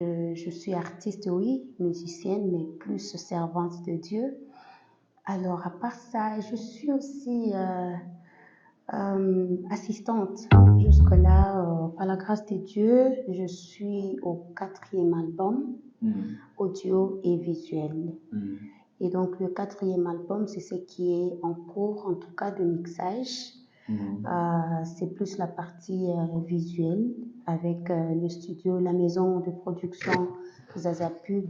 Je suis artiste, oui, musicienne, mais plus servante de Dieu. Alors, à part ça, je suis aussi assistante. Jusque-là, par la grâce de Dieu, je suis au 4e album, audio et visuel. Et donc, le 4e album, c'est ce qui est en cours, en tout cas, de mixage. C'est plus la partie visuelle avec le studio, la maison de production Zaza Pub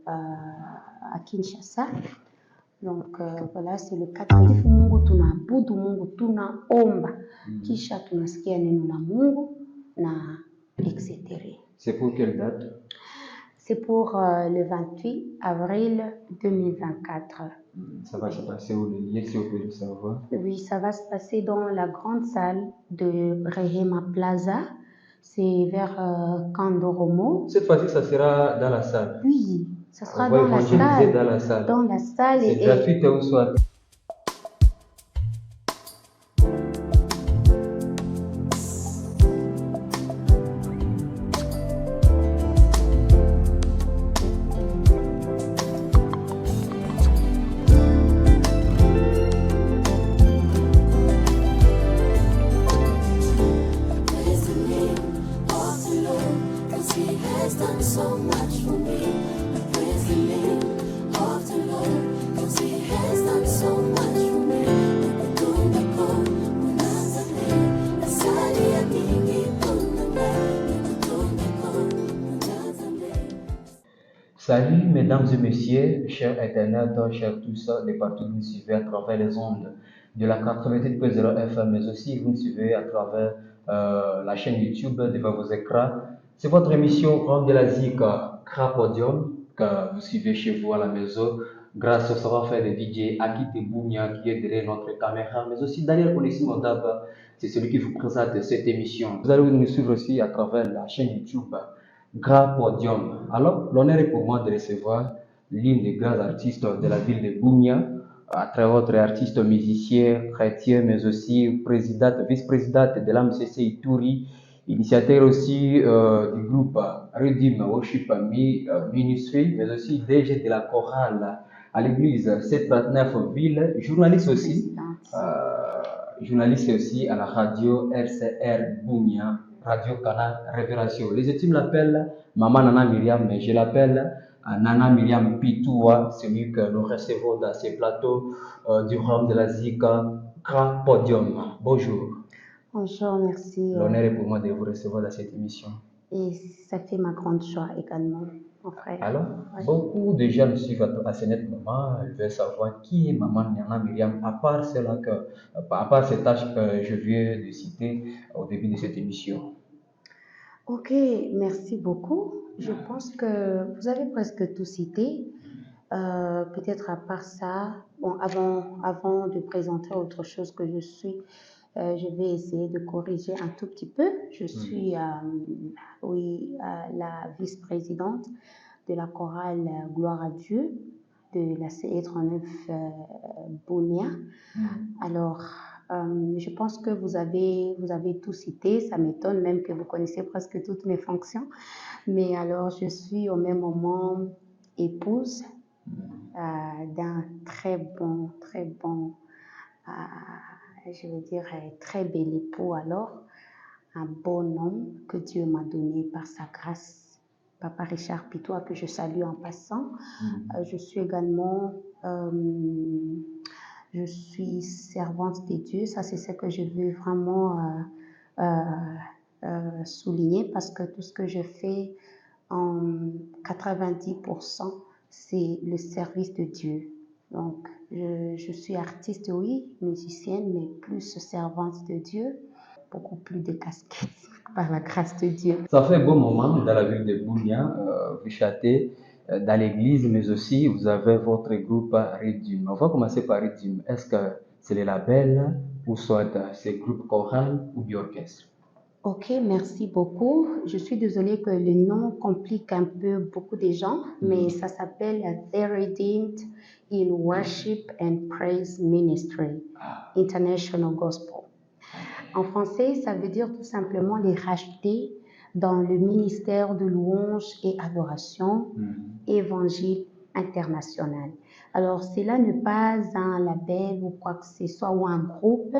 à Kinshasa. Donc voilà, c'est le 4e. Mungu tunaabudu, Mungu tunaomba, kisha tunasikia neno la Mungu na etc. C'est pour quelle date? C'est pour le 28 avril 2024. Ça va se passer où le lieu, si vous pouvez le savoir? Oui, ça va se passer dans la grande salle de Rehema Plaza. C'est vers Kandoromo. Cette fois-ci, ça sera dans la salle. Oui, ça sera On va dans la évangéliser salle. dans la salle. Dans la salle. C'est gratuit ou soit? Salut mesdames et messieurs, chers internautes, chers tous, de partout vous nous suivez à travers les ondes de la 88.0 FM, mais aussi vous nous suivez à travers la chaîne YouTube devant vos écrans. C'est votre émission Homme de la Zik, Cra Podium, que vous suivez chez vous à la maison, grâce au savoir-faire de DJ Akite Bounia qui est derrière notre caméra, mais aussi Daniel Onissimo Daba, c'est celui qui vous présente cette émission. Vous allez nous suivre aussi à travers la chaîne YouTube Grand Podium. Alors, l'honneur est pour moi de recevoir l'une des grands artistes de la ville de Bounia, à travers votre artiste musicien, chrétien, mais aussi présidente, vice-présidente de l'AMCC Ituri, initiateur aussi du groupe Redeem Worship Ministry, mais aussi DG de la chorale à l'église 739 ville, journaliste aussi à la radio RCR Bounia, Radio Canal Révélation. Les études l'appellent Maman Nana Myriam, mais je l'appelle Nana Myriam Pitoua, celui que nous recevons dans ces plateaux du Rhum de la Zika, Grand Podium. Bonjour. Bonjour, merci. L'honneur est pour moi de vous recevoir dans cette émission. Et ça fait ma grande joie également, mon frère. Alors, beaucoup de gens me suivent à ce net moment. Ils veulent savoir qui est Maman Nana Myriam, à part ces tâches que je viens de citer au début de cette émission. Ok, merci beaucoup. Je pense que vous avez presque tout cité. Peut-être à part ça, bon, avant de présenter autre chose que je suis, je vais essayer de corriger un tout petit peu. Je suis la vice-présidente de la chorale Gloire à Dieu de la CE39 Bounia. Alors, je pense que vous avez tout cité. Ça m'étonne même que vous connaissez presque toutes mes fonctions. Mais alors, je suis au même moment épouse d'un très bon, je veux dire, très bel époux alors, un bon homme que Dieu m'a donné par sa grâce, Papa Richard Pitoua, que je salue en passant. Je suis également, je suis servante de Dieu, ça c'est ce que je veux vraiment souligner parce que tout ce que je fais en 90%, c'est le service de Dieu. Donc, je suis artiste, oui, musicienne, mais plus servante de Dieu, beaucoup plus de casquettes par la grâce de Dieu. Ça fait un bon moment dans la ville de Bounia, vous chantez dans l'église, mais aussi vous avez votre groupe Redeem. On va commencer par Redeem. Est-ce que c'est le label ou soit c'est groupe choral ou bien orchestre? Ok, merci beaucoup. Je suis désolée que le nom complique un peu beaucoup de gens, mais ça s'appelle The Redeemed in Worship and Praise Ministry, International Gospel. En français, ça veut dire tout simplement les rachetés dans le ministère de louange et adoration, Évangile international. Alors, cela n'est pas un label ou quoi que ce soit, ou un groupe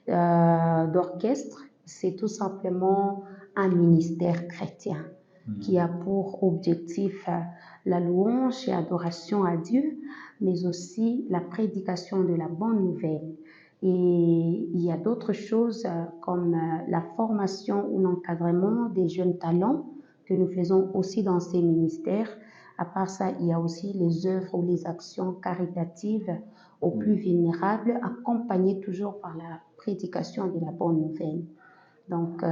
d'orchestre, c'est tout simplement un ministère chrétien qui a pour objectif la louange et adoration à Dieu, mais aussi la prédication de la bonne nouvelle. Et il y a d'autres choses comme la formation ou l'encadrement des jeunes talents que nous faisons aussi dans ces ministères. À part ça, il y a aussi les œuvres ou les actions caritatives aux plus vulnérables, accompagnées toujours par la prédication de la bonne nouvelle. Donc,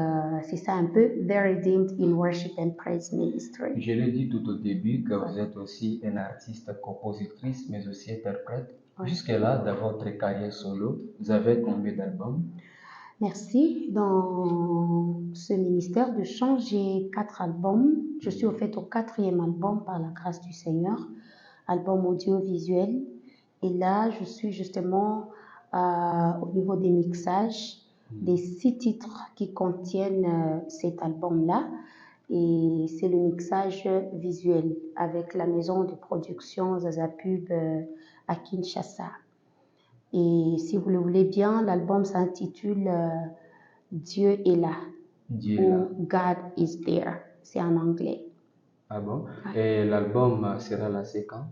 c'est ça un peu, The Redeemed in Worship and Praise Ministry. Je l'ai dit tout au début que vous êtes aussi une artiste, compositrice, mais aussi interprète. Jusque-là, dans votre carrière solo, vous avez combien d'albums? Merci. Dans ce ministère de chant, j'ai 4 albums. Je suis au fait au 4e album par la grâce du Seigneur, album audiovisuel. Et là, je suis justement au niveau des mixages, des 6 titres qui contiennent cet album-là. Et c'est le mixage visuel avec la maison de production Zazapub à Kinshasa. Et si vous le voulez bien, l'album s'intitule Dieu est là, Dieu ou là. God is there. C'est en anglais. Ah bon? Et l'album sera lancé quand?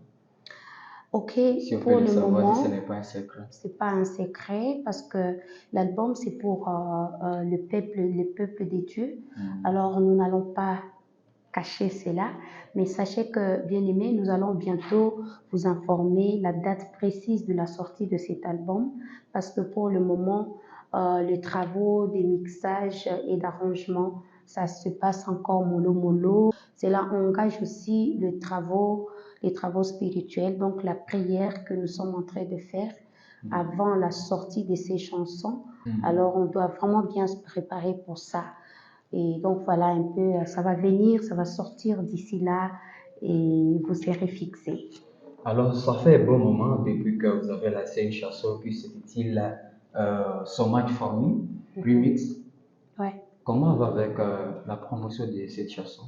Ok, Si on pour peut le le savoir, moment, si ce n'est pas un secret. c'est pas un secret parce que l'album c'est pour le peuple des dieux. Alors nous n'allons pas cacher cela, mais sachez que, bien aimés, nous allons bientôt vous informer la date précise de la sortie de cet album parce que pour le moment, les travaux des mixages et d'arrangement, ça se passe encore mollo. Cela engage aussi les travaux spirituels, donc la prière que nous sommes en train de faire avant la sortie de ces chansons. Alors on doit vraiment bien se préparer pour ça. Et donc voilà un peu, ça va venir, ça va sortir d'ici là et vous serez fixés. Alors, ça fait un bon moment depuis que vous avez lancé une chanson qui s'intitule So Much For Me, remix. Ouais. Comment va avec la promotion de cette chanson?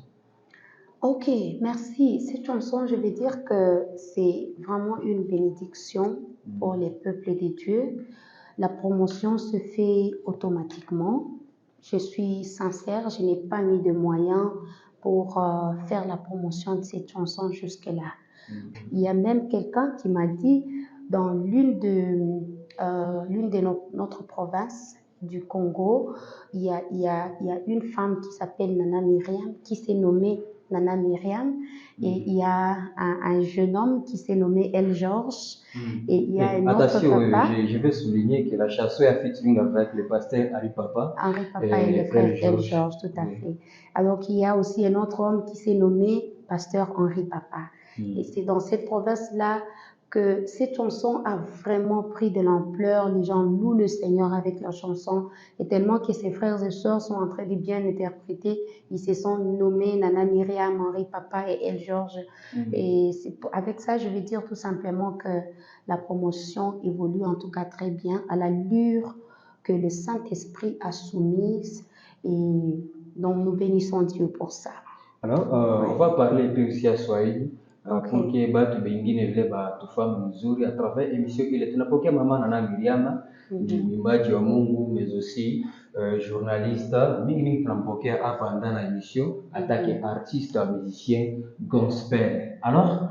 Ok, merci. Cette chanson, je vais dire que c'est vraiment une bénédiction pour les peuples des dieux. La promotion se fait automatiquement. Je suis sincère, je n'ai pas mis de moyens pour faire la promotion de cette chanson jusque-là. Il y a même quelqu'un qui m'a dit dans l'une de notre province du Congo, il y a une femme qui s'appelle Nana Myriam qui s'est nommée Nana Myriam et il y a un jeune homme qui s'est nommé El Georges et il y a un autre papa. Je vais souligner que la chanson est en featuring avec le pasteur Henri Papa. Henri Papa et le frère El Georges, tout à fait. Alors qu'il y a aussi un autre homme qui s'est nommé pasteur Henri Papa. Et c'est dans cette province-là que cette chanson a vraiment pris de l'ampleur. Les gens louent le Seigneur avec la chanson. Et tellement que ses frères et sœurs sont en train de bien interpréter, ils se sont nommés Nana Myriam, Henri Papa et El Georges. Et avec ça, je veux dire tout simplement que la promotion évolue en tout cas très bien à l'allure que le Saint-Esprit a soumise. Et donc nous bénissons Dieu pour ça. Alors, on va parler un peu aussi à Swahili. Pour que batu bengine vile batufahamu mzuri à travers émission ile tunapokea mama Nana Myriam ni mwimbaji wa Mungu mais aussi journaliste mingi tunampokea hapa ndani ya émission attaque artiste musicien gospel. Alors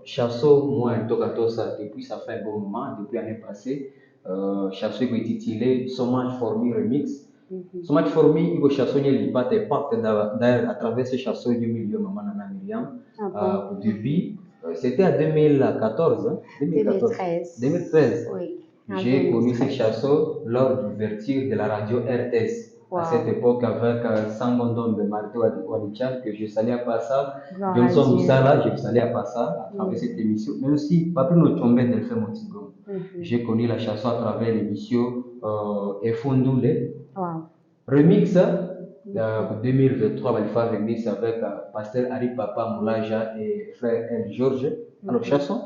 chanson moi toka tosa depuis ça fait un bon moment depuis l'année passée chanson qui est intitulée So Much For Me remix. So Much For Me iko chanson yenye ilipata impact d'ailleurs à travers ces chansons du milieu Maman Nana Myriam. Au début, c'était en 2014, hein? 2013. Oui. J'ai connu cette chanson lors de l'ouverture de la radio RTS. À cette époque, avec Sangondombe Marteau Wadichal, que je salue à Passa, Johnson Moussala, je salue à Passa à travers cette émission, mais aussi Papino Chombe Delphin Motigo. J'ai connu la chanson à travers l'émission Efondule. Remix, pour 2023, il va remix avec pasteur Henri Papa Moulaja et frère El Georges. Alors, chanson,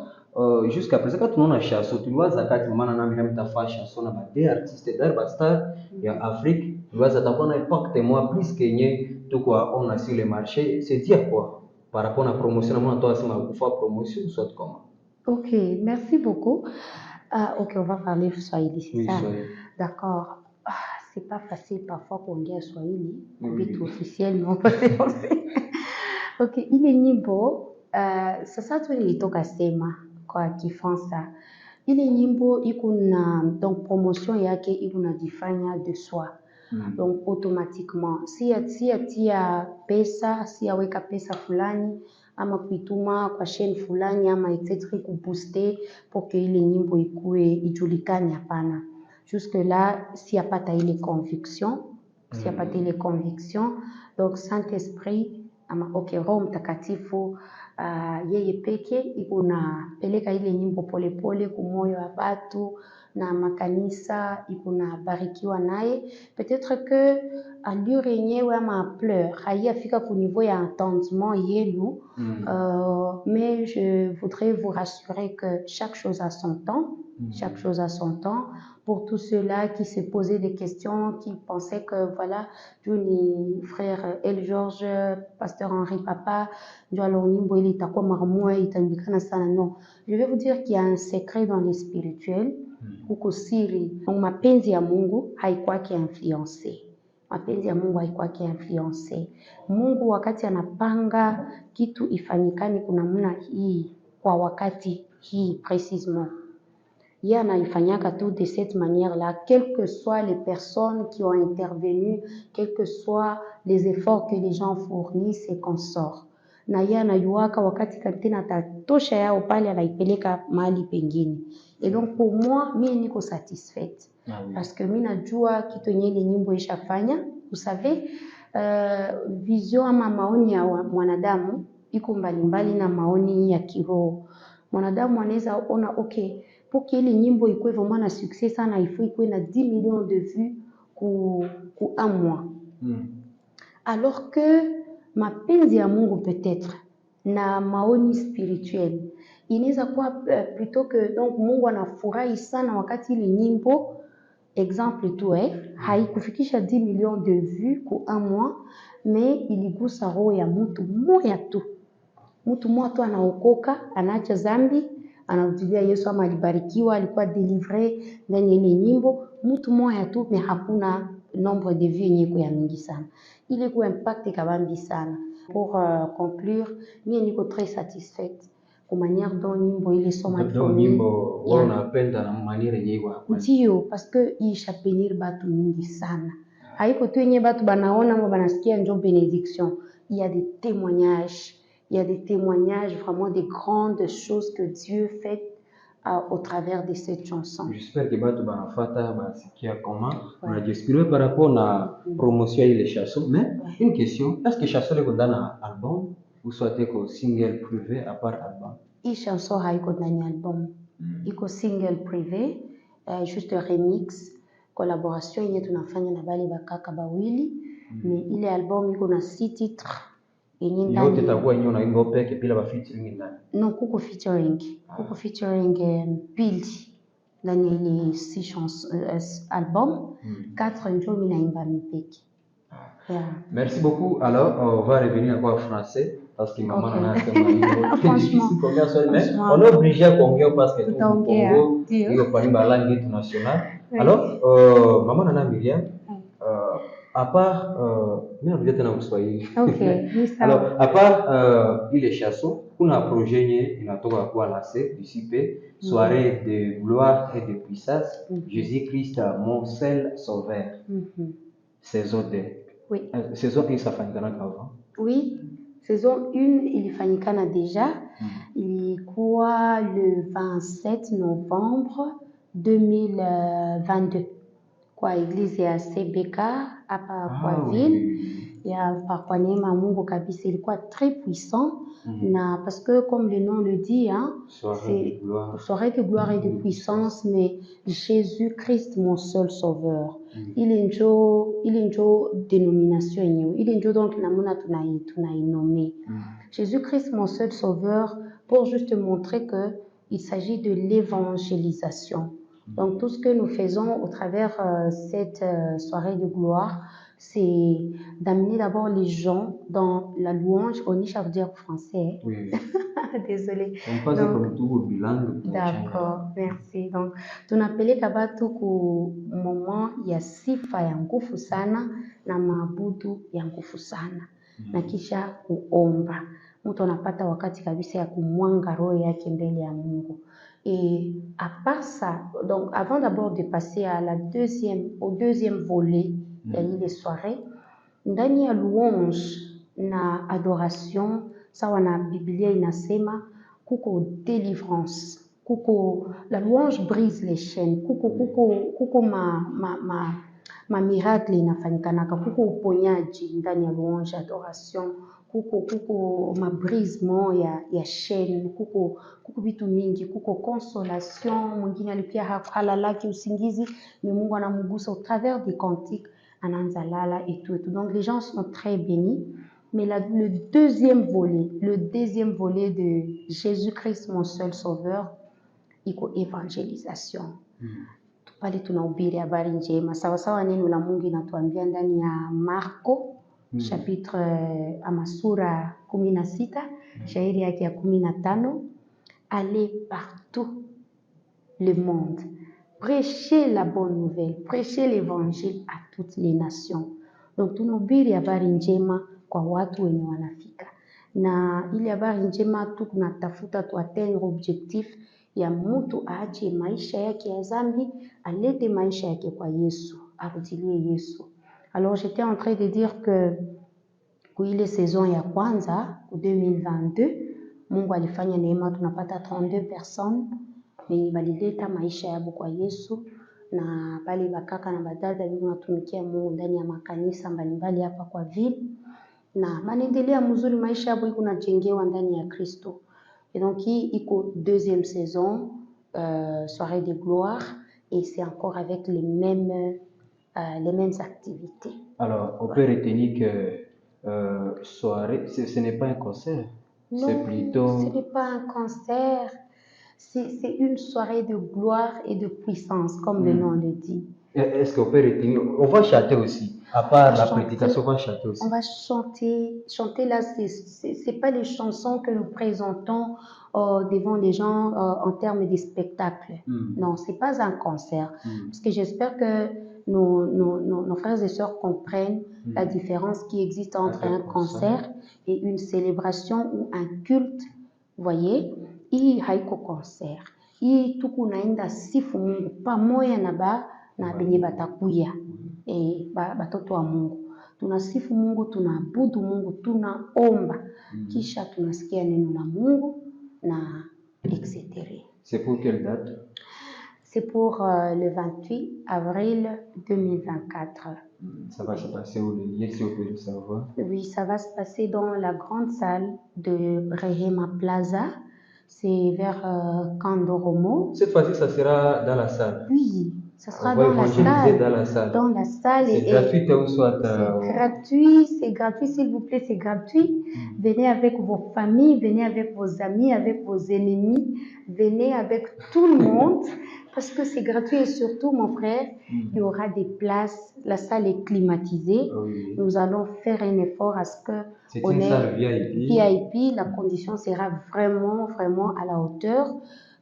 jusqu'à présent quand tunaona chanson tuliwaza kati maana nami namtafaa chanson na bade artiste dar bastar ya Afrique tuliwaza takuwa na impact moi plus kenye tukwa on a sur le marché c'est dire quoi par rapport à la promotion moi toi c'est ma fois promotion soit comment. Ok, merci beaucoup. Ok, on va parler Swahili, c'est Oui, ça? Swahili. D'accord. C'est pas facile parfois kuongea Swahili, Oui. vitu officiellement. Ok, ile nyimbo sasa tu nilitoka sema kwa Kifaransa. Ile nyimbo iko na donc promotion yake iko najifanya de soi. Donc automatiquement si atia pesa, si aweka pesa fulani ama kuituma kwa chaîne fulani ama etc kubooster pour que ile nyimbo ikue ijulikane, hapana. Jusque là si apata ile conviction, si apata ile conviction, donc Saint-Esprit ama okay, Roho Mtakatifu yeye peke iko na peleka ile nyimbo polepole kumoyo wa batu na makanisa iko na barikiwa naye. Peut-être que allure yenyewe ama ampleur haiyafika ku niveau ya entendement yenu, mais je voudrais vous rassurer que chaque chose a son temps. Chaque chose a son temps. Pour tous ceux-là qui se posaient des questions, qui pensaient que voilà, Juni, frère El George, pasteur Henri Papa, non. Je vais vous dire qu'il y a un secret dans les spirituels. Huko siri, mapenzi ya Mungu haikuwaki influence. Mapenzi ya Mungu haikuwaki influence. Mungu wakati anapanga kitu ifanyikane kuna namna hii kwa wakati hii précisément. Il anaifanyaka tout de cette manière-là, quelles que soient les personnes qui ont intervenu, quels que soient les efforts que les gens fournissent et qu'on sort. Na yeye anayuaka wakati tena tatosha yao pale anaipeleka mahali pengine. Et donc pour moi, mimi niko satisfaite. Parce que mimi najua kitu yenye ile nyimbo ishafanya. Vous savez, vision ama maoni ya mwanadamu iko mbalimbali na maoni ya kiroho. Mwanadamu anaweza ona okay, pour que ile nyimbo ikuwe vraiment na succès sana, il faut ikuwe na 10 millions de vues ku un mois. Alors que mapenzi ya Mungu peut-être na maoni spirituel inaweza kuwa plutôt que donc Mungu anafurahi sana wakati ile nyimbo exemple tu haikufikisha 10 millions de vues ku un mois, mais iligusa roho ya mtu mmoja tu. Mtu mmoja tu anaokoka, anaacha dhambi, anarudia Yesu ama alibarikiwa, alikuwa delivré ndani ile nyimbo. Mtu mmoja tu, mais hakuna nombre de vues yenye ya mingi sana. Ile ku impact kabambi sana. Pour conclure, mimi niko très satisfaite kwa manière dont nyimbo ile soma ndio nyimbo wao unapenda na manière yenye iko. Ndio, parce que ishapenir batu mingi sana. Haiko tu yenye batu banaona ama banasikia njo bénédiction. Il y a des témoignages. Il y a des témoignages, vraiment des grandes choses que Dieu fait au travers de cette chanson. J'espère que batu banafata basikia comment. On a j'espère par rapport à promotion les chansons. Mais une question, est-ce que chanson iko dans un album ou soit iko single privé à part album? Hii chanson haiko ndani album. Iko single privé, juste remix, collaboration yenye tunafanya na bali bakaka bawili. Mais ile album iko na 6 titres. Yote itakuwa yenyewe unaimba peke bila ba featuring ndani. Non, kuko featuring. Kuko featuring pili ndani ile 6 chansons album, 4 ndio mimi naimba mipeke. Merci beaucoup. Alors, on va revenir encore en français parce que maman en a difficile kuongea Swahili, mais on est obligé kuongea parce que tout Congo iko kwa nyimbo langue internationale. Alors, maman Nana Miriam, à part mimi narudia tena Kiswahili. Okay, alors à part ile chanson kuna projet yenye inatoka kwa lancé d'ici peu, soirée de gloire et de puissance, Jésus-Christ mon seul sauveur. Saison 2. Oui. Saison 1 isafanyikana avant. Oui, saison 1 ilifanyikana déjà. Ilikuwa le 27 novembre 2022 kwa église ya CBK hapa kwa ville ya kwa neema Mungu kabisa, ilikuwa très puissant. Na parce que comme le nom le dit, c'est soirée de gloire et de puissance, mais Jésus-Christ mon seul sauveur. Ile njo dénomination yenyewe, ile njo donc namuna tunainommer Jésus-Christ mon seul sauveur, pour juste montrer que il s'agit de l'évangélisation. Donc, tout ce que nous faisons au travers cette soirée de gloire, c'est d'amener d'abord les gens dans la louange. Oni, ça veut dire français. Oui. Désolée. On passe comme tout au bilingue. D'accord, merci. Donc, tunapeleka batu ku moment ya sifa ya nguvu sana na maabudu ya nguvu sana na kisha kuomba. Mtu anapata wakati kabisa ya kumwanga roho yake mbele ya Mungu. Et à part ça, donc avant d'abord de passer à au deuxième volet ya ile soirée, ndani ya louange na adoration, sawa na Biblia inasema kuko délivrance, kuko la louange brise les chaînes, kuko ma miracle inafanyikanaka, kuko uponyaji ndani ya louange adoration, kuko ma brisement ya chaîne, kuko vitu mingi, kuko consolation. Mwingine alipia halalaki usingizi, ni Mungu anamgusa au travers des cantiques, anaanza lala et tout. Donc les gens sont très bénis. Mais le deuxième volet de Jésus-Christ, mon seul sauveur, iko evangelisation. Pale tunahubiri habari njema sawasawa neno la Mungu inatuambia ndani ya Marko chapitre ama sura 16 shairi yake ya 15, allez partout le monde, prêchez la bonne nouvelle, prêchez l'évangile à toutes les nations. Donc tunahubiri habari njema kwa watu wenye wanafika, na ile habari njema tunatafuta tuatteindre objectif ya mtu aache maisha yake ya dhambi, alete maisha yake kwa Yesu, arudilie Yesu. Alors j'étais en train de dire que kwa ile saison ya kwanza 2022 Mungu alifanya neema, tunapata 32 personnes wenye balileta maisha yao kwa Yesu, na bali bakaka na badada wenye wanatumikia Mungu ndani ya makanisa mbalimbali hapa kwa ville, na manaendelea mzuri, maisha yao iko najengewa ndani ya Kristo. Et donc hii iko deuxième saison, soirée de gloire, et c'est encore avec les mêmes activités. Alors, on peut retenir que soirée, ce n'est pas un concert. Non, c'est plutôt... ce n'est pas un concert. C'est une soirée de gloire et de puissance, comme le nom le dit. Est-ce qu'on peut retenir? On va chanter aussi. À part la prédication, on va chanter aussi. On va chanter. Chanter là, c'est pas les chansons que nous présentons devant les gens en termes de spectacle. Non, c'est pas un concert. Parce que j'espère que nos frères et sœurs comprennent la différence qui existe entre un concert et une célébration ou un culte. Vous voyez, hii haiko concert. Hii tuku naenda sifu Mungu pamoja na benye batakuya batoto wa Mungu. Tunasifu Mungu, tunaabudu Mungu, tunaomba, kisha tunasikia neno la Mungu na etc. C'est pour quelle date? C'est pour le 28 avril 2024. Ça va se passer où, le lieu, si vous pouvez le savoir? Oui, ça va se passer dans la grande salle de Rehema Plaza. C'est vers Kandoromo. Cette fois-ci, ça sera dans la salle? Oui, ça sera dans la salle. Dans la salle. C'est gratuit ou soit... C'est gratuit, s'il vous plaît, c'est gratuit. Venez avec vos familles, venez avec vos amis, avec vos ennemis. Venez avec tout le monde. Parce que c'est gratuit et surtout, mon frère, il y aura des places. La salle est climatisée. Oui. Nous allons faire un effort à ce que c'est une salle VIP. La condition sera vraiment, vraiment à la hauteur.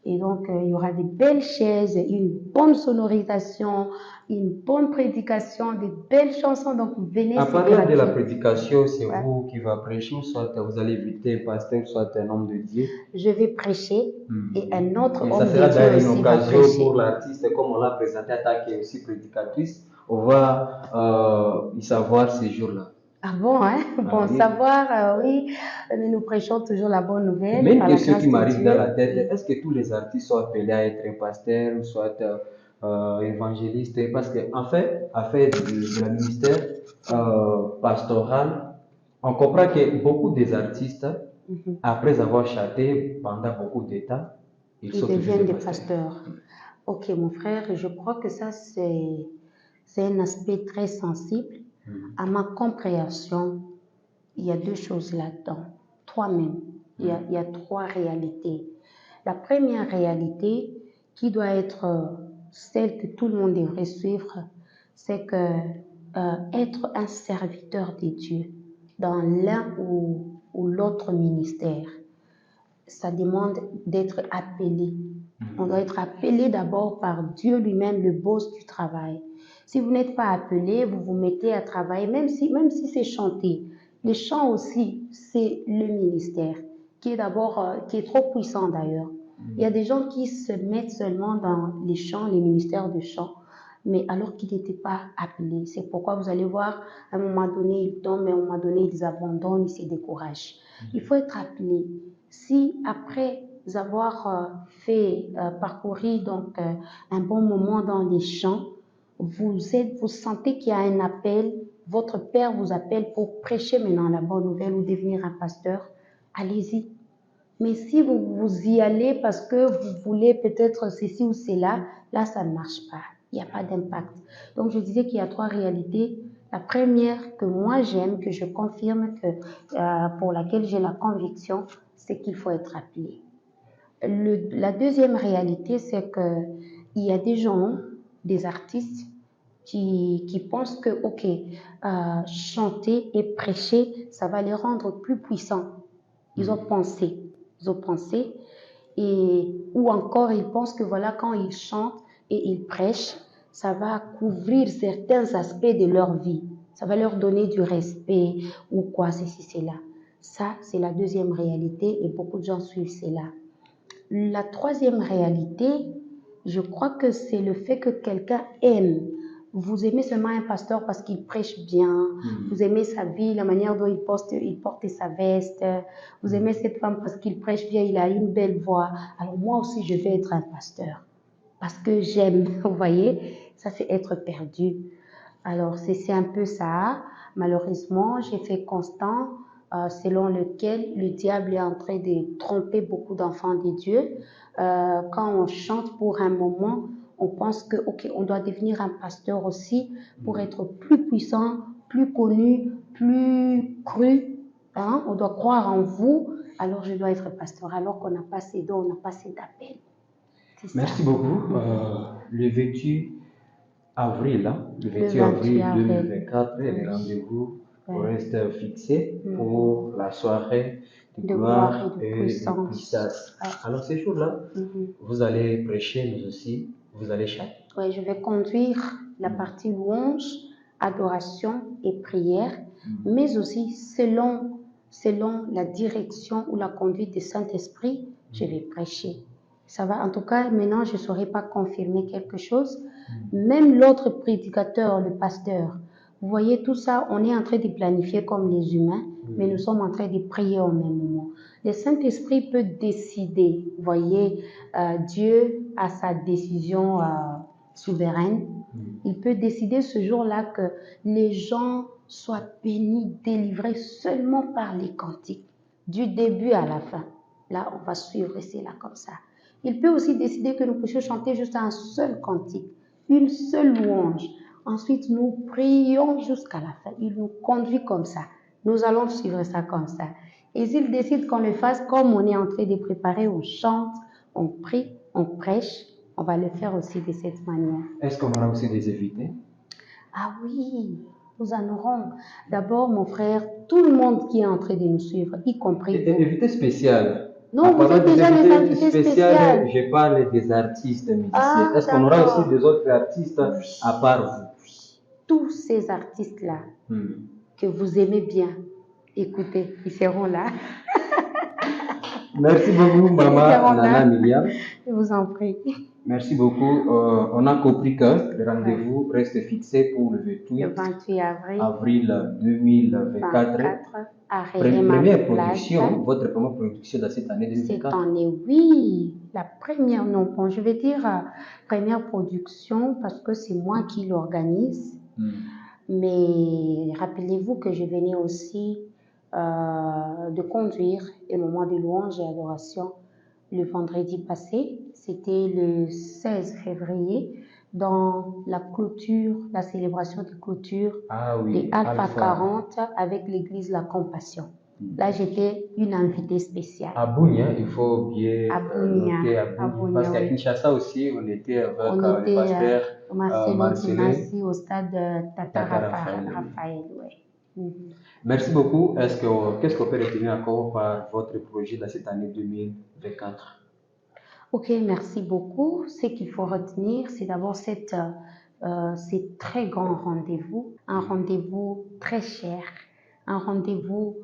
Et donc, il y aura des belles chaises, une bonne sonorisation, une bonne prédication, des belles chansons. Donc, venez. À partir de la prédication, c'est vous qui va prêcher, ou soit vous allez inviter un pasteur, soit un homme de Dieu? Je vais prêcher et un autre homme de Dieu aussi. Ça sera une occasion pour l'artiste, comme on l'a présenté, qui est aussi prédicatrice. On va y savoir ces jours-là. Ah bon, hein? Bon, oui. Savoir, oui, mais nous prêchons toujours la bonne nouvelle. Mais une question qui m'arrive dans la tête, est-ce que tous les artistes sont appelés à être un pasteur ou soit évangéliste? Parce qu'en fait, à faire de la ministère pastoral, on comprend que beaucoup des artistes, après avoir chanté pendant beaucoup de temps, ils deviennent des pasteurs. Ok, mon frère, je crois que ça, c'est un aspect très sensible. À ma compréhension, il y a deux choses là-dedans. Toi-même, il y a trois réalités. La première réalité qui doit être celle que tout le monde devrait suivre, c'est que être un serviteur de Dieu dans l'un ou l'autre ministère, ça demande d'être appelé. On doit être appelé d'abord par Dieu lui-même, le boss du travail. Si vous n'êtes pas appelé, vous vous mettez à travailler, même si c'est chanter. Les chants aussi, c'est le ministère, qui est trop puissant d'ailleurs. Il y a des gens qui se mettent seulement dans les chants, les ministères de chants, mais alors qu'ils n'étaient pas appelés. C'est pourquoi vous allez voir, à un moment donné, ils tombent, mais à un moment donné, ils abandonnent, ils se découragent. Il faut être appelé. Si après avoir parcouru donc un bon moment dans les champs, vous sentez qu'il y a un appel, votre père vous appelle pour prêcher maintenant la bonne nouvelle ou devenir un pasteur, allez-y. Mais si vous y allez parce que vous voulez peut-être ceci ou cela, là ça ne marche pas, il n'y a pas d'impact. Donc je disais qu'il y a 3 réalités. La première que moi j'aime, que je confirme, pour laquelle j'ai la conviction, c'est qu'il faut être appelé. La deuxième réalité, c'est qu'il y a des gens, des artistes, qui pensent que, chanter et prêcher, ça va les rendre plus puissants. Ils ont pensé, ou encore ils pensent que voilà, quand ils chantent et ils prêchent, ça va couvrir certains aspects de leur vie. Ça va leur donner du respect ou quoi, ceci, cela. Ça, c'est la deuxième réalité et beaucoup de gens suivent cela. La troisième réalité, je crois que c'est le fait que quelqu'un aime. Vous aimez seulement un pasteur parce qu'il prêche bien, vous aimez sa vie, la manière dont il porte sa veste, vous aimez cette femme parce qu'il prêche bien, il a une belle voix. Alors moi aussi, je vais être un pasteur parce que j'aime, vous voyez, ça c'est être perdu. Alors c'est un peu ça. Malheureusement, j'ai fait constant selon lequel le diable est en train de tromper beaucoup d'enfants de Dieu. Quand on chante pour un moment, on pense que on doit devenir un pasteur aussi pour être plus puissant, plus connu, plus cru. Hein? On doit croire en vous, alors je dois être pasteur, alors qu'on n'a pas assez d'eau, on n'a pas assez d'appel. Merci beaucoup. Le 28 avril, le 28 avril 2024, les rendez-vous restent fixés pour la soirée de gloire et de puissance. Alors, ces jours-là, vous allez prêcher, mais aussi, vous allez chanter. Oui, je vais conduire la partie louange, adoration et prière, mais aussi selon la direction ou la conduite du Saint-Esprit, je vais prêcher. Ça va, en tout cas, maintenant, je ne saurais pas confirmer quelque chose. Même l'autre prédicateur, le pasteur, vous voyez, tout ça, on est en train de planifier comme les humains, mais nous sommes en train de prier au même moment. Le Saint-Esprit peut décider, vous voyez, Dieu a sa décision souveraine. Il peut décider ce jour-là que les gens soient bénis, délivrés seulement par les cantiques, du début à la fin. Là, on va suivre cela comme ça. Il peut aussi décider que nous puissions chanter juste un seul cantique, une seule louange. Ensuite, nous prions jusqu'à la fin. Il nous conduit comme ça. Nous allons suivre ça comme ça. Et s'il décide qu'on le fasse comme on est en train de préparer, on chante, on prie, on prêche, on va le faire aussi de cette manière. Est-ce qu'on aura aussi des invités? Ah oui, nous en aurons. D'abord, mon frère, tout le monde qui est en train de nous suivre, y compris vous. Invité spécial. Non, vous êtes déjà les invités spéciaux. Je parle des artistes musiciens. Est-ce qu'on aura aussi des autres artistes à part vous? Tous ces artistes-là que vous aimez bien, écoutez, ils seront là. Merci beaucoup, Maman Nana Myriam. Je vous en prie. Merci beaucoup. On a compris que le rendez-vous reste fixé pour le 28 avril 2024. Première production, votre première production dans cette année 2024? Cette année, oui. La première, non, bon, je vais dire première production parce que c'est moi qui l'organise. Mais rappelez-vous que je venais aussi de conduire un moment de louange et adoration le vendredi passé. C'était le 16 février dans la clôture, la célébration de clôture des Alpha 40 avec l'église La Compassion. Là, j'étais une invitée spéciale. À Bunia, il faut bien À Bunia, noter à à Bunia. Parce Bunia, qu'à oui. Kinshasa aussi, on était avec On le était pasteur au Marcelo Marcelin Dimassi au stade Tata Tata Raphaël. Oui. Raphaël, ouais. Merci beaucoup. Qu'est-ce qu'on peut retenir encore par votre projet dans cette année 2024? Ok, merci beaucoup. Ce qu'il faut retenir, c'est d'abord ces très grand rendez-vous, un rendez-vous très cher, un rendez-vous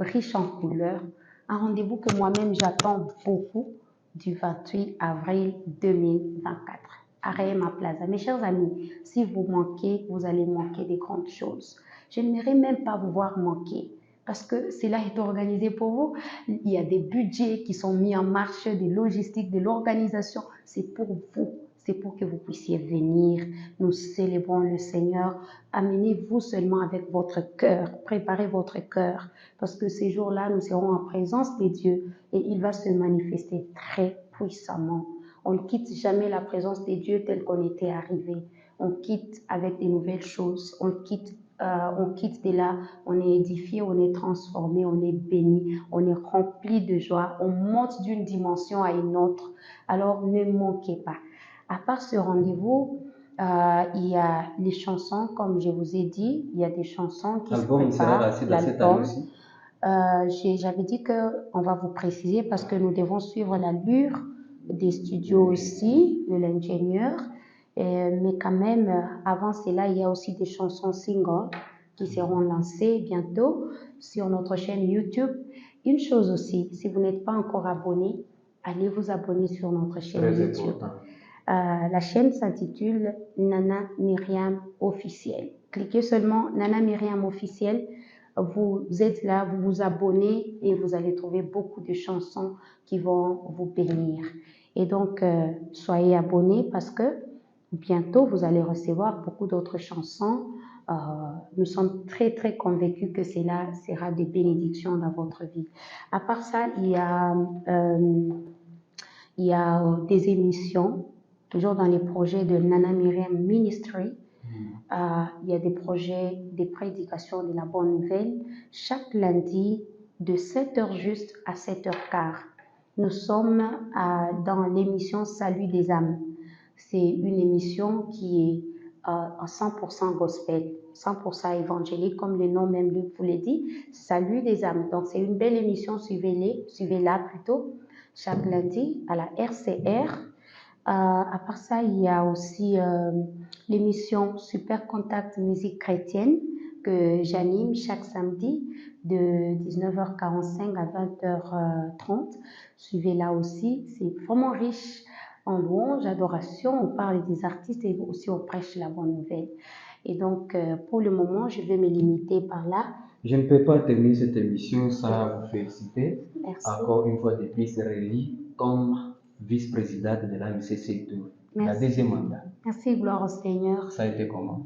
riche en couleurs, un rendez-vous que moi-même j'attends beaucoup du 28 avril 2024 à Rehema Plaza. Mes chers amis, si vous manquez, vous allez manquer des grandes choses. Je n'aimerais même pas vous voir manquer parce que cela est organisé pour vous. Il y a des budgets qui sont mis en marche, des logistiques, de l'organisation. C'est pour vous. C'est pour que vous puissiez venir. Nous célébrons le Seigneur. Amenez-vous seulement avec votre cœur. Préparez votre cœur. Parce que ces jours-là, nous serons en présence de Dieu et il va se manifester très puissamment. On ne quitte jamais la présence de Dieu telle qu'on était arrivé. On quitte avec des nouvelles choses. On quitte de là, on est édifié, on est transformé, on est béni, on est rempli de joie, on monte d'une dimension à une autre. Alors ne manquez pas. À part ce rendez-vous, il y a les chansons, comme je vous ai dit, il y a des chansons qui se préparent. L'album. J'avais dit qu'on va vous préciser parce que nous devons suivre l'allure des studios aussi, de l'ingénieur. Mais quand même, avant cela, il y a aussi des chansons singles qui seront lancées bientôt sur notre chaîne YouTube. Une chose aussi, si vous n'êtes pas encore abonné, allez vous abonner sur notre chaîne YouTube. La chaîne s'intitule Nana Myriam Officiel. Cliquez seulement Nana Myriam Officiel. Vous êtes là, vous vous abonnez et vous allez trouver beaucoup de chansons qui vont vous bénir. Et donc, soyez abonnés parce que bientôt, vous allez recevoir beaucoup d'autres chansons. Nous sommes très, très convaincus que cela sera des bénédictions dans votre vie. À part ça, il y a des émissions, toujours dans les projets de Nana Myriam Ministry. Il y a des projets, des prédications de la bonne nouvelle, chaque lundi de 7h juste à 7h15. Nous sommes dans l'émission Salut des âmes. C'est une émission qui est en 100% gospel, 100% évangélique, comme le nom même vous le dit, Salut des âmes. Donc c'est une belle émission, suivez-la plutôt, chaque lundi à la RCR. À part ça, il y a aussi l'émission Super Contact Musique Chrétienne que j'anime chaque samedi de 19h45 à 20h30. Suivez-la aussi, c'est vraiment riche en louanges, adoration, on parle des artistes et aussi on prêche la bonne nouvelle. Et donc, pour le moment, je vais me limiter par là. Je ne peux pas terminer cette émission sans vous féliciter. Merci. Encore une fois de plus, réélu comme vice-présidente de la MCC2, la deuxième mandat. Merci, gloire au Seigneur. Ça a été comment?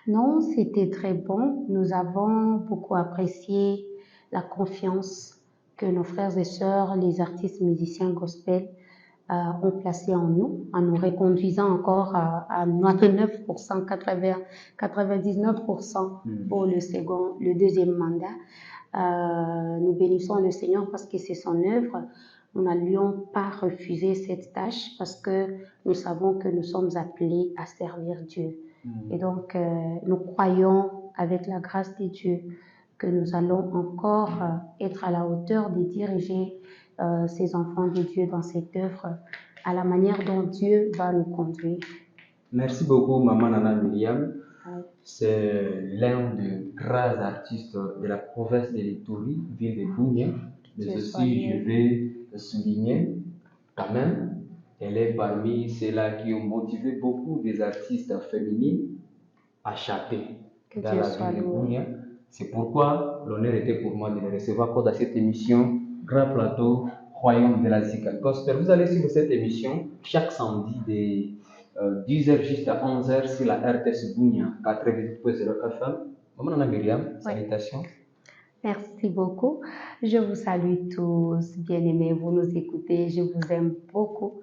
Non, c'était très bon. Nous avons beaucoup apprécié la confiance que nos frères et sœurs, les artistes musiciens gospel, ont placé en nous reconduisant encore à 99%, 99% pour le deuxième mandat. Nous bénissons le Seigneur parce que c'est son œuvre. Nous n'allions pas refuser cette tâche parce que nous savons que nous sommes appelés à servir Dieu. Et donc, nous croyons avec la grâce de Dieu que nous allons encore être à la hauteur de diriger ces enfants de Dieu dans cette œuvre à la manière dont Dieu va nous conduire. Merci beaucoup, Maman Nana Myriam. C'est l'un des grands artistes de la province de l'Ituri, ville de Bunia. Mais aussi, je vais souligner quand même, elle est parmi ceux-là qui ont motivé beaucoup des artistes féminines à chanter dans la ville de Bunia. C'est pourquoi l'honneur était pour moi de les recevoir dans cette émission Grand Plateau Royaume de la Zika Gospel. Vous allez suivre cette émission chaque samedi de 10h jusqu'à 11h sur la RTS Bunia 88.0 FM. Maman Nana Myriam, salutations. Merci beaucoup. Je vous salue tous, bien-aimés, vous nous écoutez, je vous aime beaucoup.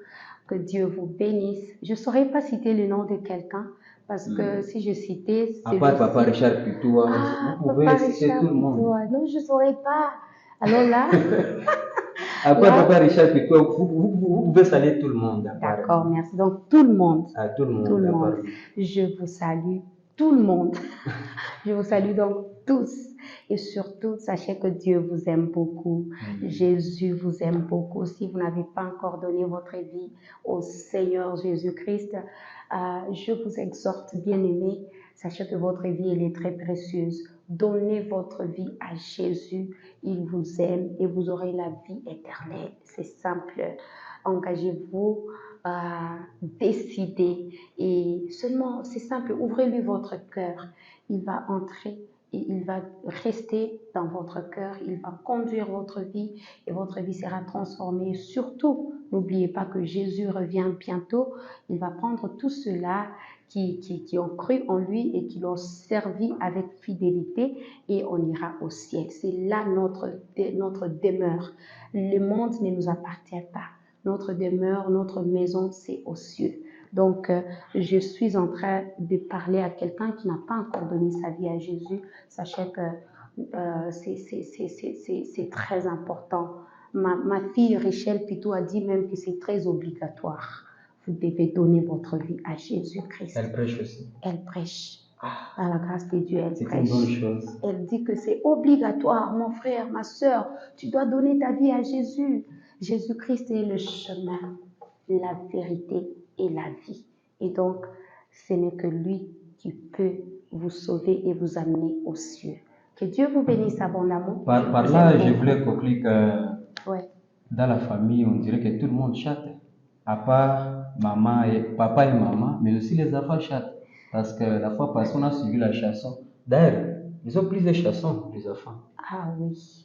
Que Dieu vous bénisse. Je ne saurais pas citer le nom de quelqu'un Parce que si je citais... À part Papa Richard Pitois, vous pouvez Papa citer Richard tout le monde. Pitois. Non, je ne saurais pas. Alors là... À part Papa Richard Pitois, vous pouvez saluer tout le monde. D'accord, merci. Donc, tout le monde. Tout le monde. Tout le monde. Je vous salue, tout le monde. Je vous salue donc tous. Et surtout, sachez que Dieu vous aime beaucoup. Jésus vous aime beaucoup. Si vous n'avez pas encore donné votre vie au Seigneur Jésus-Christ, je vous exhorte, bien-aimés, sachez que votre vie, elle est très précieuse. Donnez votre vie à Jésus. Il vous aime et vous aurez la vie éternelle. C'est simple. Engagez-vous, décidez. Et seulement, c'est simple, ouvrez-lui votre cœur. Il va entrer et il va rester dans votre cœur. Il va conduire votre vie et votre vie sera transformée. Surtout, n'oubliez pas que Jésus revient bientôt. Il va prendre tous ceux-là qui ont cru en lui et qui l'ont servi avec fidélité et on ira au ciel. C'est là notre demeure. Le monde ne nous appartient pas. Notre demeure, notre maison, c'est aux cieux. Donc, je suis en train de parler à quelqu'un qui n'a pas encore donné sa vie à Jésus. Sachez que c'est très important. Ma fille Richelle Pitou a dit même que c'est très obligatoire. Vous devez donner votre vie à Jésus-Christ. Elle prêche aussi. Elle prêche. Par la grâce de Dieu, elle prêche. C'est une bonne chose. Elle dit que c'est obligatoire, mon frère, ma soeur. Tu dois donner ta vie à Jésus. Jésus-Christ est le chemin, la vérité et la vie. Et donc, ce n'est que lui qui peut vous sauver et vous amener aux cieux. Que Dieu vous bénisse abondamment. Par là, je voulais conclure que dans la famille, on dirait que tout le monde chante. À part papa et maman, mais aussi les enfants chantent. Parce que la fois passée, on a suivi la chanson. D'ailleurs, ils ont plus de chansons, les enfants. Ah oui.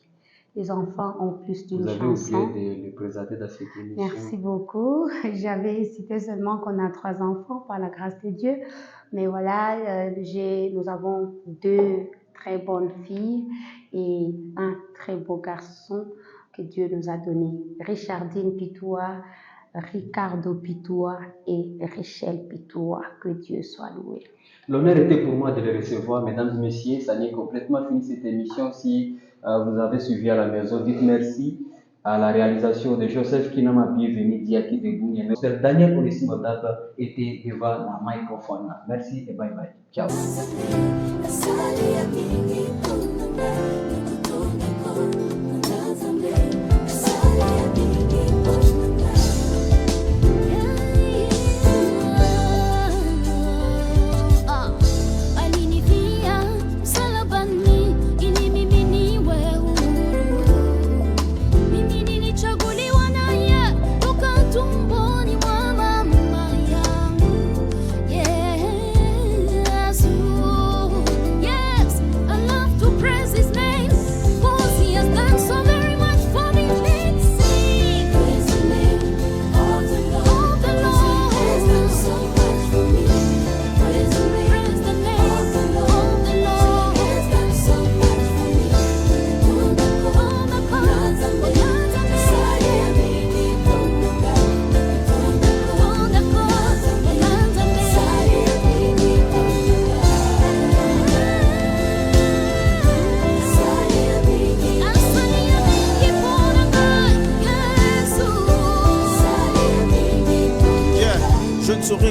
Les enfants ont plus d'une chanson. Vous avez oublié de les présenter dans cette émission. Merci beaucoup. J'avais cité seulement qu'on a 3 enfants par la grâce de Dieu. Mais voilà, nous avons 2 très bonnes filles et un très beau garçon que Dieu nous a donné. Richardine Pitois, Ricardo Pitois et Richelle Pitois. Que Dieu soit loué. L'honneur était pour moi de les recevoir, mesdames et messieurs. Ça n'est complètement fini cette émission. Si vous avez suivi à la maison, dites merci à la réalisation de Joseph Kinama, bienvenue, Diaki de Bounier. Monsieur Daniel Onissimodaba était devant la microphone. Merci et bye bye. Ciao.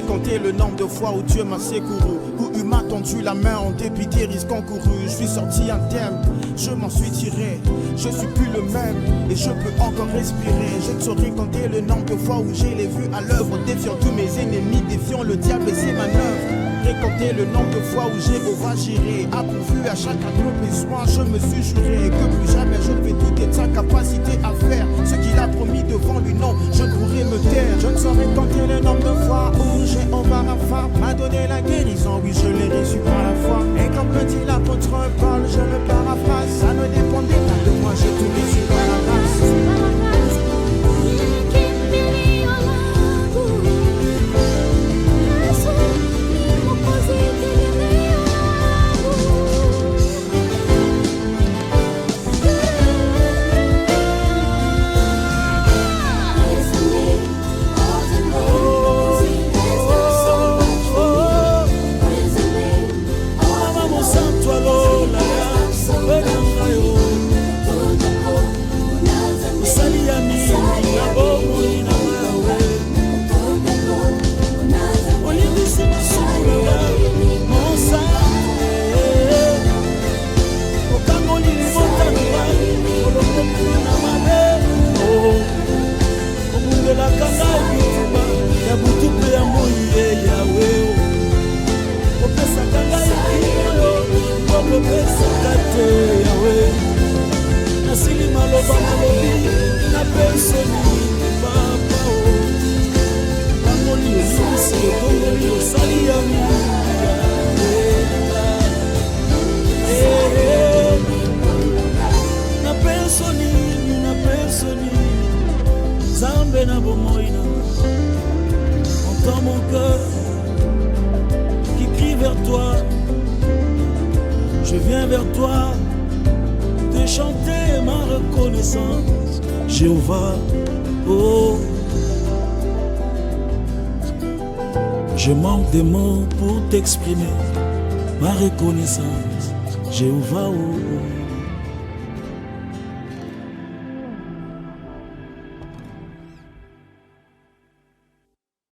Compter le nombre de fois où Dieu m'a secouru, où il m'a tendu la main en dépit des risques encourus. Je suis sorti indemne, je m'en suis tiré, je suis plus le même et je peux encore respirer. Je ne saurais compter le nombre de fois où j'ai les vues à l'œuvre, défiant tous mes ennemis, défiant le diable et ses manœuvres. Récompter le nombre de fois où j'ai overgéré, approuvé à chacun de nos besoins, je me suis juré que plus jamais je ne vais douter de sa capacité à faire ce qu'il a promis devant lui. Non, je ne pourrai me taire. Je ne saurais compter le nombre de fois où j'ai Rafa m'a donné la guérison, oui je l'ai reçu par la foi. Et comme le dit l'apôtre Paul, je le paraphrase, ça ne dépendait pas de moi, j'ai tout reçu par la grâce. Entends mon cœur qui crie vers toi. Je viens vers toi te chanter ma reconnaissance, Jéhovah. Oh, je manque des mots pour t'exprimer ma reconnaissance, Jéhovah. Oh.